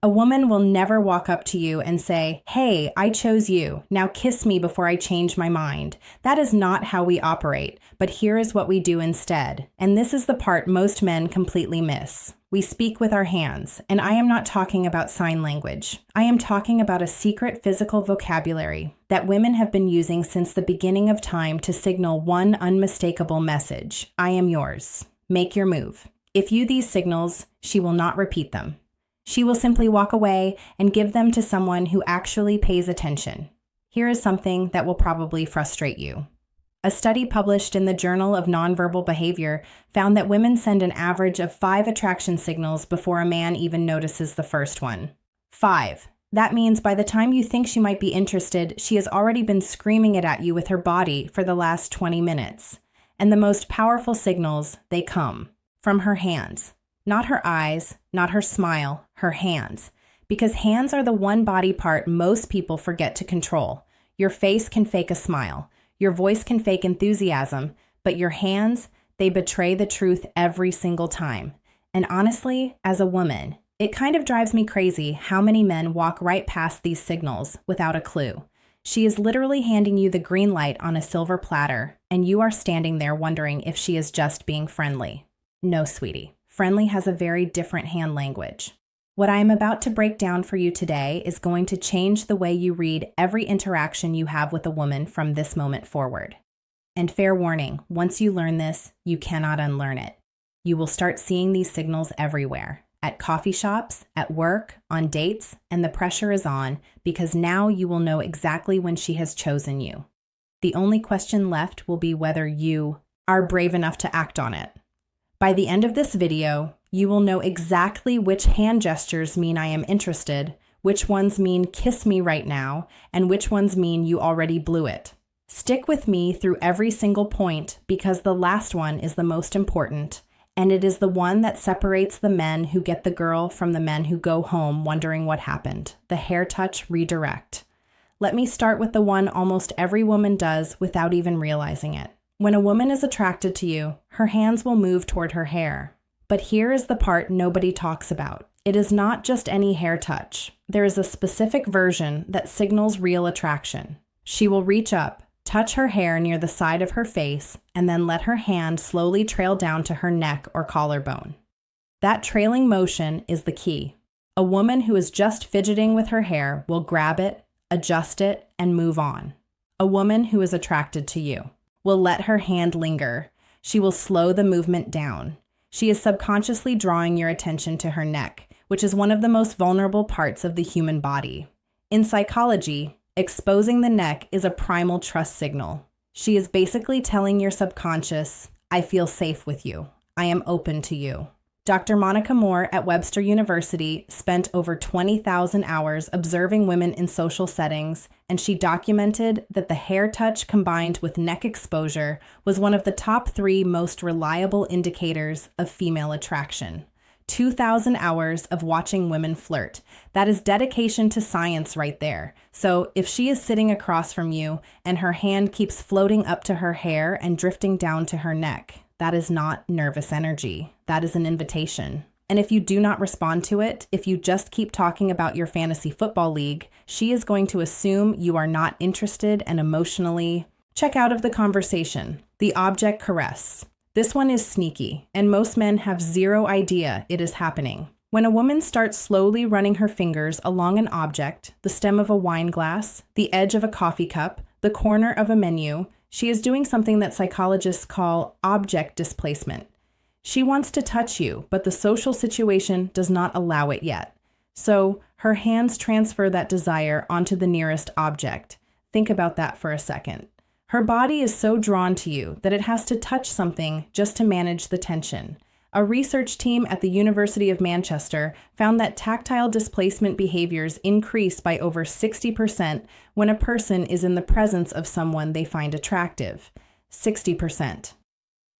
A woman will never walk up to you and say, "Hey, I chose you. Now kiss me before I change my mind." That is not how we operate, but here is what we do instead. And this is the part most men completely miss. We speak with our hands, and I am not talking about sign language. I am talking about a secret physical vocabulary that women have been using since the beginning of time to signal one unmistakable message: I am yours. Make your move. If you these signals, she will not repeat them. She will simply walk away and give them to someone who actually pays attention. Here is something that will probably frustrate you. A study published in the Journal of Nonverbal Behavior found that women send an average of 5 attraction signals before a man even notices the first one. 5. That means by the time you think she might be interested, she has already been screaming it at you with her body for the last 20 minutes. And the most powerful signals, they come from her hands. Not her eyes, not her smile, her hands. Because hands are the one body part most people forget to control. Your face can fake a smile. Your voice can fake enthusiasm. But your hands, they betray the truth every single time. And honestly, as a woman, it kind of drives me crazy how many men walk right past these signals without a clue. She is literally handing you the green light on a silver platter, and you are standing there wondering if she is just being friendly. No, sweetie. Friendly has a very different hand language. What I am about to break down for you today is going to change the way you read every interaction you have with a woman from this moment forward. And fair warning, once you learn this, you cannot unlearn it. You will start seeing these signals everywhere, at coffee shops, at work, on dates, and the pressure is on because now you will know exactly when she has chosen you. The only question left will be whether you are brave enough to act on it. By the end of this video, you will know exactly which hand gestures mean I am interested, which ones mean kiss me right now, and which ones mean you already blew it. Stick with me through every single point because the last one is the most important, and it is the one that separates the men who get the girl from the men who go home wondering what happened, the hair touch redirect. Let me start with the one almost every woman does without even realizing it. When a woman is attracted to you, her hands will move toward her hair. But here is the part nobody talks about. It is not just any hair touch. There is a specific version that signals real attraction. She will reach up, touch her hair near the side of her face, and then let her hand slowly trail down to her neck or collarbone. That trailing motion is the key. A woman who is just fidgeting with her hair will grab it, adjust it, and move on. A woman who is attracted to you will let her hand linger. She will slow the movement down. She is subconsciously drawing your attention to her neck, which is one of the most vulnerable parts of the human body. In psychology, exposing the neck is a primal trust signal. She is basically telling your subconscious, I feel safe with you. I am open to you. Dr. Monica Moore at Webster University spent over 20,000 hours observing women in social settings, and she documented that the hair touch combined with neck exposure was one of the top 3 most reliable indicators of female attraction. 2,000 hours of watching women flirt. That is dedication to science right there. So if she is sitting across from you and her hand keeps floating up to her hair and drifting down to her neck, that is not nervous energy. That is an invitation. And if you do not respond to it, if you just keep talking about your fantasy football league, she is going to assume you are not interested and emotionally check out of the conversation. The object caress. This one is sneaky, and most men have zero idea it is happening. When a woman starts slowly running her fingers along an object, the stem of a wine glass, the edge of a coffee cup, the corner of a menu, she is doing something that psychologists call object displacement. She wants to touch you, but the social situation does not allow it yet. So her hands transfer that desire onto the nearest object. Think about that for a second. Her body is so drawn to you that it has to touch something just to manage the tension. A research team at the University of Manchester found that tactile displacement behaviors increase by over 60% when a person is in the presence of someone they find attractive. 60%.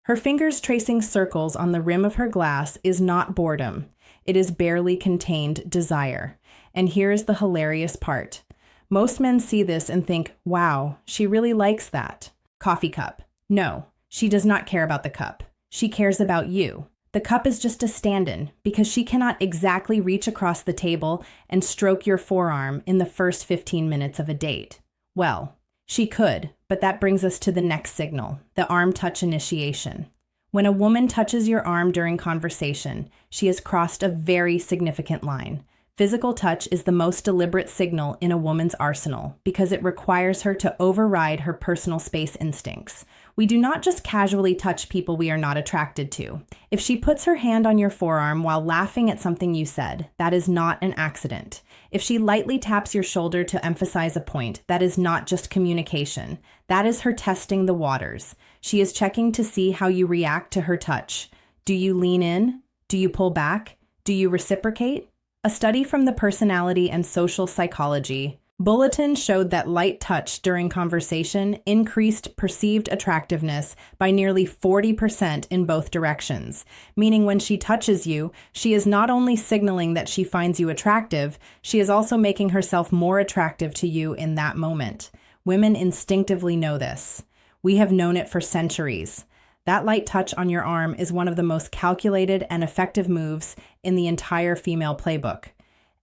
Her fingers tracing circles on the rim of her glass is not boredom. It is barely contained desire. And here's the hilarious part. Most men see this and think, wow, she really likes that. Coffee cup. No, she does not care about the cup. She cares about you. The cup is just a stand-in because she cannot exactly reach across the table and stroke your forearm in the first 15 minutes of a date. Well, she could, but that brings us to the next signal, the arm touch initiation. When a woman touches your arm during conversation, she has crossed a very significant line. Physical touch is the most deliberate signal in a woman's arsenal because it requires her to override her personal space instincts. We do not just casually touch people we are not attracted to. If she puts her hand on your forearm while laughing at something you said, that is not an accident. If she lightly taps your shoulder to emphasize a point, that is not just communication. That is her testing the waters. She is checking to see how you react to her touch. Do you lean in? Do you pull back? Do you reciprocate? A study from the Personality and Social Psychology Bulletin showed that light touch during conversation increased perceived attractiveness by nearly 40% in both directions, meaning when she touches you, she is not only signaling that she finds you attractive, she is also making herself more attractive to you in that moment. Women instinctively know this. We have known it for centuries. That light touch on your arm is one of the most calculated and effective moves in the entire female playbook.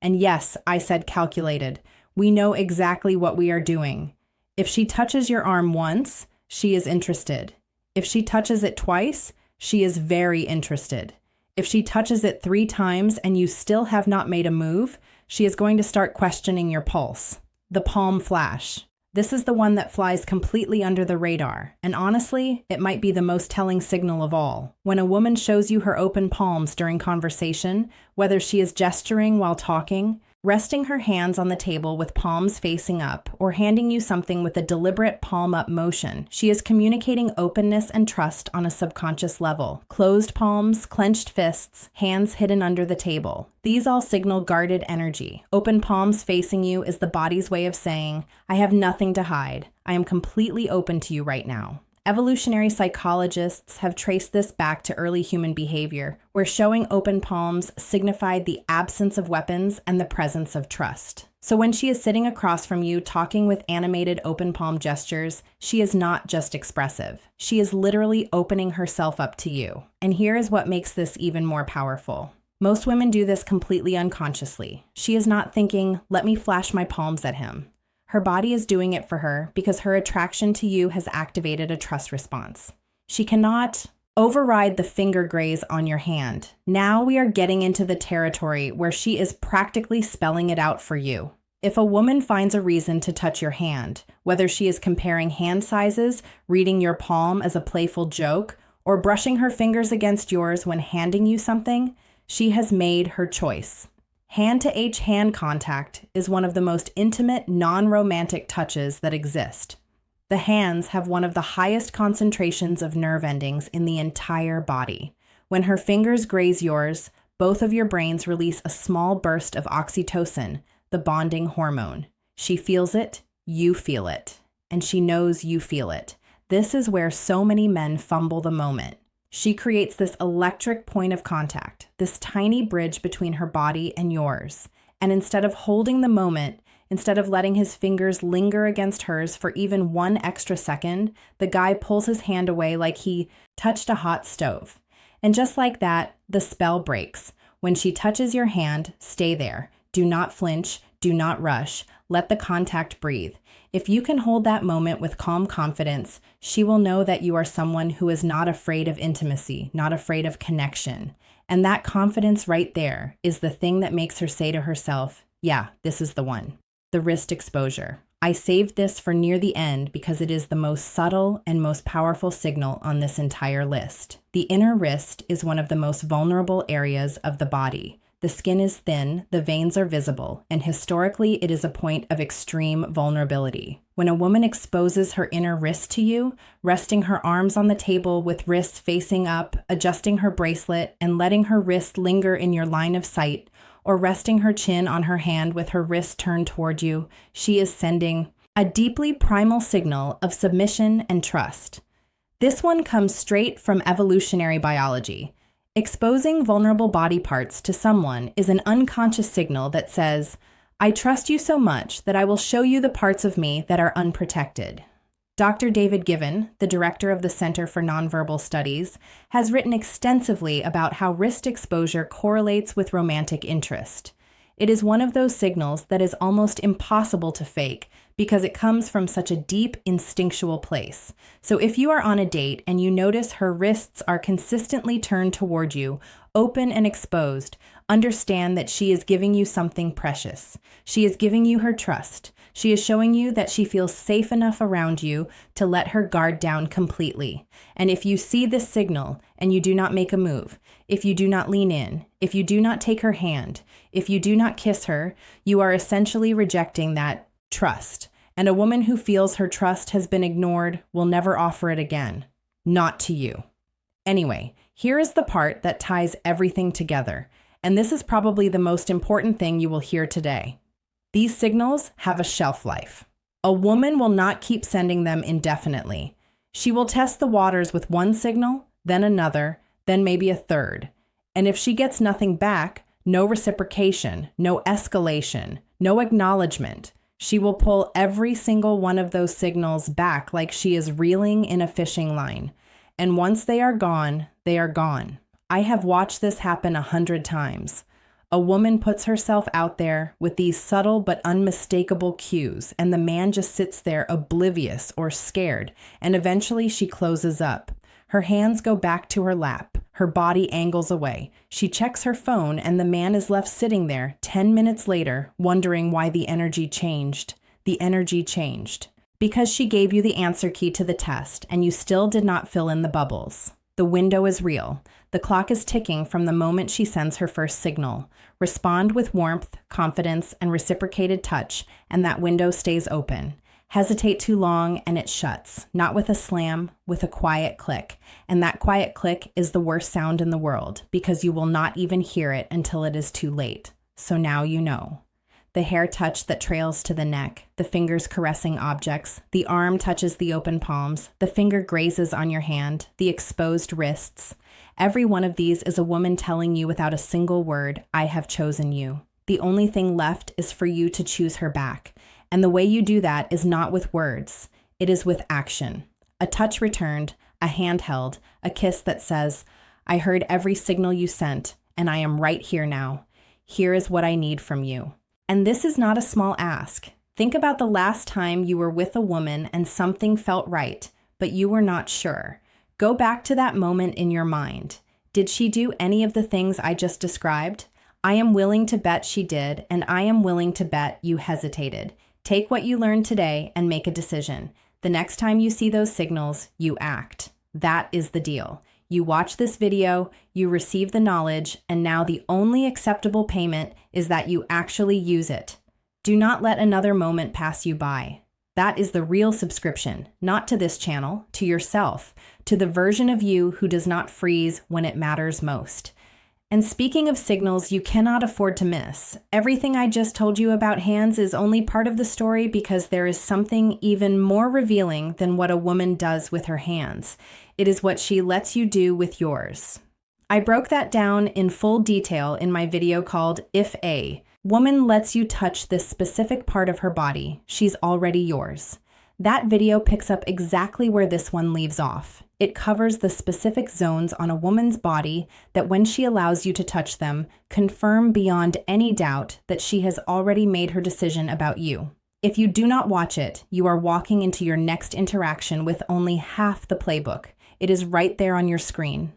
And yes, I said calculated. We know exactly what we are doing. If she touches your arm once, she is interested. If she touches it twice, she is very interested. If she touches it 3 times and you still have not made a move, she is going to start questioning your pulse. The palm flash. This is the one that flies completely under the radar, and honestly, it might be the most telling signal of all. When a woman shows you her open palms during conversation, whether she is gesturing while talking, resting her hands on the table with palms facing up, or handing you something with a deliberate palm-up motion, she is communicating openness and trust on a subconscious level. Closed palms, clenched fists, hands hidden under the table. These all signal guarded energy. Open palms facing you is the body's way of saying, I have nothing to hide. I am completely open to you right now. Evolutionary psychologists have traced this back to early human behavior, where showing open palms signified the absence of weapons and the presence of trust. So when she is sitting across from you talking with animated open palm gestures, she is not just expressive. She is literally opening herself up to you. And here is what makes this even more powerful. Most women do this completely unconsciously. She is not thinking, let me flash my palms at him. Her body is doing it for her because her attraction to you has activated a trust response. She cannot override the finger graze on your hand. Now we are getting into the territory where she is practically spelling it out for you. If a woman finds a reason to touch your hand, whether she is comparing hand sizes, reading your palm as a playful joke, or brushing her fingers against yours when handing you something, she has made her choice. Hand-to-H hand contact is one of the most intimate, non-romantic touches that exist. The hands have one of the highest concentrations of nerve endings in the entire body. When her fingers graze yours, both of your brains release a small burst of oxytocin, the bonding hormone. She feels it, you feel it, and she knows you feel it. This is where so many men fumble the moment. She creates this electric point of contact, this tiny bridge between her body and yours. And instead of holding the moment, instead of letting his fingers linger against hers for even 1 extra second, the guy pulls his hand away like he touched a hot stove. And just like that, the spell breaks. When she touches your hand, stay there. Do not flinch. Do not rush. Let the contact breathe. If you can hold that moment with calm confidence, she will know that you are someone who is not afraid of intimacy, not afraid of connection. And that confidence right there is the thing that makes her say to herself, yeah, this is the one. The wrist exposure. I saved this for near the end because it is the most subtle and most powerful signal on this entire list. The inner wrist is one of the most vulnerable areas of the body. The skin is thin, the veins are visible, and historically it is a point of extreme vulnerability. When a woman exposes her inner wrist to you, resting her arms on the table with wrists facing up, adjusting her bracelet, and letting her wrist linger in your line of sight, or resting her chin on her hand with her wrist turned toward you, she is sending a deeply primal signal of submission and trust. This one comes straight from evolutionary biology. Exposing vulnerable body parts to someone is an unconscious signal that says, I trust you so much that I will show you the parts of me that are unprotected. Dr. David Given, the director of the Center for Nonverbal Studies, has written extensively about how wrist exposure correlates with romantic interest. It is one of those signals that is almost impossible to fake because it comes from such a deep instinctual place. So if you are on a date and you notice her wrists are consistently turned toward you, open and exposed, understand that she is giving you something precious. She is giving you her trust. She is showing you that she feels safe enough around you to let her guard down completely. And if you see this signal and you do not make a move, if you do not lean in, if you do not take her hand, if you do not kiss her, you are essentially rejecting that trust. And a woman who feels her trust has been ignored will never offer it again. Not to you. Anyway, here is the part that ties everything together. And this is probably the most important thing you will hear today. These signals have a shelf life. A woman will not keep sending them indefinitely. She will test the waters with one signal, then another, then maybe a third. And if she gets nothing back, no reciprocation, no escalation, no acknowledgement, she will pull every single one of those signals back like she is reeling in a fishing line. And once they are gone, they are gone. I have watched this happen 100 times. A woman puts herself out there with these subtle but unmistakable cues, and the man just sits there oblivious or scared, and eventually she closes up. Her hands go back to her lap. Her body angles away. She checks her phone, and the man is left sitting there 10 minutes later, wondering why the energy changed. The energy changed. Because she gave you the answer key to the test, and you still did not fill in the bubbles. The window is real. The clock is ticking from the moment she sends her first signal. Respond with warmth, confidence, and reciprocated touch, and that window stays open. Hesitate too long, and it shuts. Not with a slam, with a quiet click. And that quiet click is the worst sound in the world, because you will not even hear it until it is too late. So now you know. The hair touch that trails to the neck, the fingers caressing objects, the arm touches the open palms, the finger grazes on your hand, the exposed wrists. Every one of these is a woman telling you without a single word, I have chosen you. The only thing left is for you to choose her back. And the way you do that is not with words. It is with action. A touch returned, a hand held, a kiss that says, I heard every signal you sent, and I am right here now. Here is what I need from you. And this is not a small ask. Think about the last time you were with a woman and something felt right, but you were not sure. Go back to that moment in your mind. Did she do any of the things I just described? I am willing to bet she did, and I am willing to bet you hesitated. Take what you learned today and make a decision. The next time you see those signals, you act. That is the deal. You watch this video, you receive the knowledge, and now the only acceptable payment is that you actually use it. Do not let another moment pass you by. That is the real subscription, not to this channel, to yourself, to the version of you who does not freeze when it matters most. And speaking of signals you cannot afford to miss, everything I just told you about hands is only part of the story because there is something even more revealing than what a woman does with her hands. It is what she lets you do with yours. I broke that down in full detail in my video called If a Woman Lets You Touch This Specific Part of Her Body, She's Already Yours. That video picks up exactly where this one leaves off. It covers the specific zones on a woman's body that when she allows you to touch them, confirm beyond any doubt that she has already made her decision about you. If you do not watch it, you are walking into your next interaction with only half the playbook. It is right there on your screen.